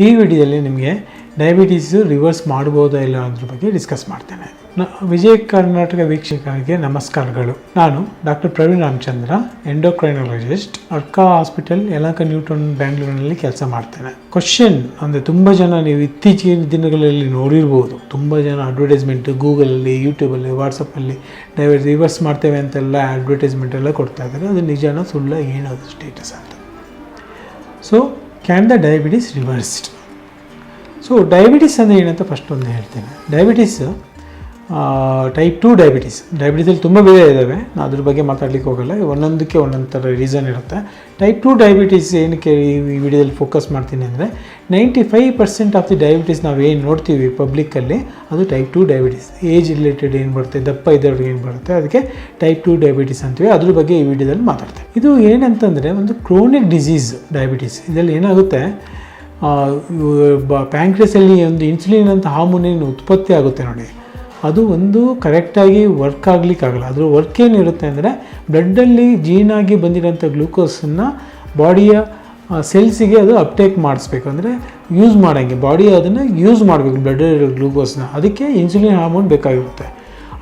ಈ ವಿಡಿಯೋದಲ್ಲಿ ನಿಮಗೆ ಡಯಾಬಿಟೀಸು ರಿವರ್ಸ್ ಮಾಡ್ಬೋದಾ ಇಲ್ಲ ಅನ್ನೋದ್ರ ಬಗ್ಗೆ ಡಿಸ್ಕಸ್ ಮಾಡ್ತೇನೆ. ವಿಜಯ ಕರ್ನಾಟಕ ವೀಕ್ಷಕರಿಗೆ ನಮಸ್ಕಾರಗಳು. ನಾನು doctor Praveen Ramachandra, endocrinologist, Arka hospital, Yelahanka Newton, ಬೆಂಗಳೂರಿನಲ್ಲಿ ಕೆಲಸ ಮಾಡ್ತೇನೆ. ಕ್ವಶನ್ ಅಂದರೆ ತುಂಬ ಜನ ನೀವು ಇತ್ತೀಚಿನ ದಿನಗಳಲ್ಲಿ ನೋಡಿರ್ಬೋದು, ತುಂಬ ಜನ ಅಡ್ವರ್ಟೈಸ್ಮೆಂಟ್ ಗೂಗಲಲ್ಲಿ, ಯೂಟ್ಯೂಬಲ್ಲಿ, ವಾಟ್ಸಪ್ಪಲ್ಲಿ ರಿವರ್ಸ್ ಮಾಡ್ತೇವೆ ಅಂತೆಲ್ಲ ಅಡ್ವರ್ಟೈಸ್ಮೆಂಟ್ ಎಲ್ಲ ಕೊಡ್ತಾ ಇದ್ದಾರೆ. ಅದು ನಿಜಾನ ಸುಳ್ಳ, ಏನದು ಸ್ಟೇಟಸ್ ಅಂತ. So can the diabetes reversed? So diabetes ಅಂದರೆ ಏನಂತ ಫಸ್ಟ್ ಒಂದು ಹೇಳ್ತೇನೆ. ಡಯಾಬಿಟೀಸ್ ಟೈಪ್ 2 ಡಯಾಬಿಟೀಸಲ್ಲಿ ತುಂಬ ಬೇರೆ ಇದ್ದಾವೆ, ನಾನು ಅದ್ರ ಬಗ್ಗೆ ಮಾತಾಡ್ಲಿಕ್ಕೆ ಹೋಗಲ್ಲ. ಒಂದೊಂದಕ್ಕೆ ಒಂದೊಂದು ಥರ ರೀಸನ್ ಇರುತ್ತೆ. ಟೈಪ್ 2 ಡಯಾಬಿಟೀಸ್ ಏನಕ್ಕೆ ಈ ವಿಡಿಯೋದಲ್ಲಿ ಫೋಕಸ್ ಮಾಡ್ತೀನಿ ಅಂದರೆ 95% ಆಫ್ ದಿ ಡಯಾಬಿಟೀಸ್ ನಾವು ಏನು ನೋಡ್ತೀವಿ ಪಬ್ಲಿಕ್ಕಲ್ಲಿ, ಅದು ಟೈಪ್ 2 ಡಯಾಬಿಟೀಸ್. ಏಜ್ ರಿಲೇಟೆಡ್ ಏನು ಬರುತ್ತೆ, ದಪ್ಪ ಇದ್ದವ್ರಿಗೆ ಏನು ಬರುತ್ತೆ, ಅದಕ್ಕೆ ಟೈಪ್ 2 ಡಯಾಬಿಟೀಸ್ ಅಂತೀವಿ. ಅದ್ರ ಬಗ್ಗೆ ಈ ವಿಡಿಯೋದಲ್ಲಿ ಮಾತಾಡ್ತೇವೆ. ಇದು ಏನಂತಂದರೆ ಒಂದು ಕ್ರೋನಿಕ್ ಡಿಸೀಸ್ ಡಯಾಬಿಟೀಸ್. ಇದರಲ್ಲಿ ಏನಾಗುತ್ತೆ, ಪ್ಯಾಂಕ್ರಿಯಸಲ್ಲಿ ಒಂದು ಇನ್ಸುಲಿನ್ ಅಂತ ಹಾರ್ಮೋನ್ ಏನು ಉತ್ಪತ್ತಿ ಆಗುತ್ತೆ ನೋಡಿ, ಅದು ಒಂದು ಕರೆಕ್ಟಾಗಿ ವರ್ಕ್ ಆಗಲಿಕ್ಕಾಗಲ್ಲ. ಅದ್ರ ವರ್ಕ್ ಏನಿರುತ್ತೆ ಅಂದರೆ ಬ್ಲಡ್ಡಲ್ಲಿ ಜೀನಾಗಿ ಬಂದಿರೋಂಥ ಗ್ಲೂಕೋಸನ್ನು ಬಾಡಿಯ ಸೆಲ್ಸಿಗೆ ಅದು ಅಪ್ಟೇಕ್ ಮಾಡಿಸ್ಬೇಕು, ಅಂದರೆ ಯೂಸ್ ಮಾಡೋಂಗೆ ಬಾಡಿ ಅದನ್ನು ಯೂಸ್ ಮಾಡಬೇಕು ಬ್ಲಡ್ಡಲ್ಲಿರೋ ಗ್ಲೂಕೋಸ್ನ. ಅದಕ್ಕೆ ಇನ್ಸುಲಿನ್ ಹಾರ್ಮೋನ್ ಬೇಕಾಗಿರುತ್ತೆ.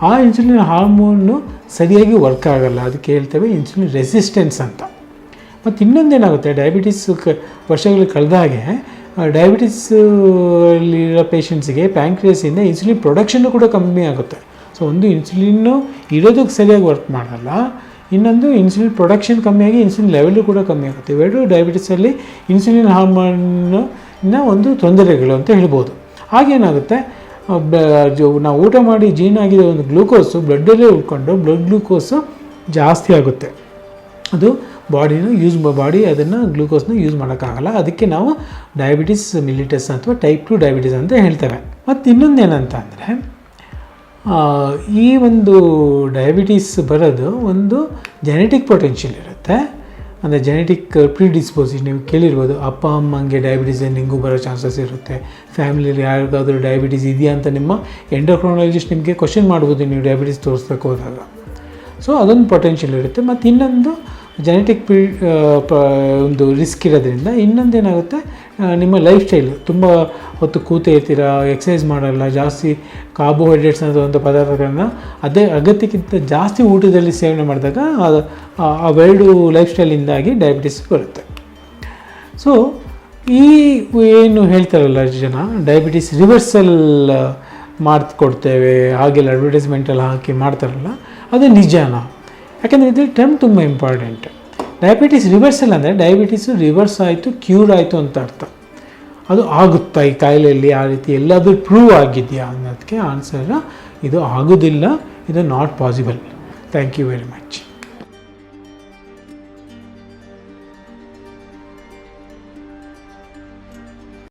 ಆ ಇನ್ಸುಲಿನ್ ಹಾರ್ಮೋನು ಸರಿಯಾಗಿ ವರ್ಕ್ ಆಗೋಲ್ಲ, ಅದಕ್ಕೆ ಹೇಳ್ತೇವೆ ಇನ್ಸುಲಿನ್ ರೆಸಿಸ್ಟೆನ್ಸ್ ಅಂತ. ಮತ್ತು ಇನ್ನೊಂದೇನಾಗುತ್ತೆ, ಡಯಾಬಿಟೀಸ್ ವರ್ಷಗಳು ಕಳೆದ ಹಾಗೆ ಡಯಾಬಿಟೀಸಲ್ಲಿರೋ ಪೇಷಂಟ್ಸಿಗೆ ಪ್ಯಾಂಕ್ರಿಯಸಿಂದ ಇನ್ಸುಲಿನ್ ಪ್ರೊಡಕ್ಷನ್ನು ಕೂಡ ಕಮ್ಮಿ ಆಗುತ್ತೆ. ಸೊ ಒಂದು ಇನ್ಸುಲಿನ್ನು ಇರೋದಕ್ಕೆ ಸರಿಯಾಗಿ ವರ್ಕ್ ಮಾಡಲ್ಲ, ಇನ್ನೊಂದು ಇನ್ಸುಲಿನ್ ಪ್ರೊಡಕ್ಷನ್ ಕಮ್ಮಿಯಾಗಿ ಇನ್ಸುಲಿನ್ ಲೆವೆಲು ಕೂಡ ಕಮ್ಮಿ ಆಗುತ್ತೆ. ಇವೆರಡು ಡಯಾಬಿಟೀಸಲ್ಲಿ ಇನ್ಸುಲಿನ್ ಹಾರ್ಮೋನ್ನ ಒಂದು ತೊಂದರೆಗಳು ಅಂತ ಹೇಳ್ಬೋದು. ಹಾಗೇನಾಗುತ್ತೆ, ನಾವು ಊಟ ಮಾಡಿ ಜೀನಾಗಿರೋ ಒಂದು ಗ್ಲೂಕೋಸು ಬ್ಲಡ್ಡಲ್ಲೇ ಉಳ್ಕೊಂಡು ಬ್ಲಡ್ ಗ್ಲೂಕೋಸು ಜಾಸ್ತಿ ಆಗುತ್ತೆ. ಅದು ಬಾಡಿ ಅದನ್ನು ಗ್ಲೂಕೋಸ್ನ ಯೂಸ್ ಮಾಡೋಕ್ಕಾಗಲ್ಲ. ಅದಕ್ಕೆ ನಾವು ಡಯಾಬಿಟಿಸ್ ಮಿಲಿಟಸ್ ಅಥವಾ ಟೈಪ್ 2 ಡಯಾಬಿಟೀಸ್ ಅಂತ ಹೇಳ್ತೇವೆ. ಮತ್ತು ಇನ್ನೊಂದೇನಂತ ಅಂದರೆ, ಈ ಒಂದು ಡಯಾಬಿಟೀಸ್ ಬರೋದು ಒಂದು ಜೆನೆಟಿಕ್ ಪೊಟೆನ್ಷಿಯಲ್ ಇರುತ್ತೆ. ಅಂದರೆ ಜೆನೆಟಿಕ್ ಪ್ರಿಡಿಸ್ಪೋಸಿಷನ್ ನೀವು ಕೇಳಿರ್ಬೋದು, ಅಪ್ಪ ಅಮ್ಮಂಗೆ ಡಯಾಬಿಟೀಸ್ ನಿಮಗೂ ಬರೋ ಚಾನ್ಸಸ್ ಇರುತ್ತೆ. ಫ್ಯಾಮಿಲಿಯಲ್ಲಿ ಯಾರಿಗಾದರೂ ಡಯಾಬಿಟೀಸ್ ಇದೆಯಾ ಅಂತ ನಿಮ್ಮ ಎಂಡೋಕ್ರೈನಾಲಜಿಸ್ಟ್ ನಿಮಗೆ ಕ್ವಶನ್ ಮಾಡ್ಬೋದು ನೀವು ಡಯಾಬಿಟೀಸ್ ತೋರಿಸ್ಬೇಕು ಹೋದಾಗ. ಸೊ ಅದೊಂದು ಪೊಟೆನ್ಷಿಯಲ್ ಇರುತ್ತೆ. ಮತ್ತು ಇನ್ನೊಂದು ಜೆನೆಟಿಕ್ ಒಂದು ರಿಸ್ಕ್ ಇರೋದ್ರಿಂದ. ಇನ್ನೊಂದೇನಾಗುತ್ತೆ, ನಿಮ್ಮ ಲೈಫ್ ಸ್ಟೈಲು, ತುಂಬ ಹೊತ್ತು ಕೂತೇ ಇರ್ತೀರಾ, ಎಕ್ಸಸೈಸ್ ಮಾಡಲ್ಲ, ಜಾಸ್ತಿ ಕಾರ್ಬೋಹೈಡ್ರೇಟ್ಸ್ ಅನ್ನೋಂಥ ಪದಾರ್ಥಗಳನ್ನ ಅದೇ ಅಗತ್ಯಕ್ಕಿಂತ ಜಾಸ್ತಿ ಊಟದಲ್ಲಿ ಸೇವನೆ ಮಾಡಿದಾಗ ಅವೆರಡು ಲೈಫ್ ಸ್ಟೈಲಿಂದಾಗಿ ಡಯಾಬಿಟಿಸ್ ಬರುತ್ತೆ. ಸೊ ಈ ಏನು ಹೇಳ್ತಾರಲ್ಲ ಜನ, ಡಯಾಬಿಟಿಸ್ ರಿವರ್ಸಲ್ ಮಾಡಿಕೊಡ್ತೇವೆ ಹಾಗೆಲ್ಲ ಅಡ್ವರ್ಟೈಸ್ಮೆಂಟಲ್ಲಿ ಹಾಕಿ ಮಾಡ್ತಾರಲ್ಲ, ಅದು ನಿಜಾನ? ಯಾಕೆಂದರೆ ಇದು ಟರ್ಮ್ ತುಂಬ ಇಂಪಾರ್ಟೆಂಟ್. ಡಯಾಬಿಟೀಸ್ ರಿವರ್ಸಲ್ ಅಂದರೆ ಡಯಾಬಿಟೀಸು ರಿವರ್ಸ್ ಆಯಿತು, ಕ್ಯೂರ್ ಆಯಿತು ಅಂತ ಅರ್ಥ. ಅದು ಆಗುತ್ತಾ ಈ ಕಾಯಿಲೆಯಲ್ಲಿ, ಆ ರೀತಿ ಎಲ್ಲಾದರೂ ಪ್ರೂವ್ ಆಗಿದೆಯಾ ಅನ್ನೋದಕ್ಕೆ ಆನ್ಸರ್ ಇದು ಆಗೋದಿಲ್ಲ, ಇದು not possible. Thank you very much.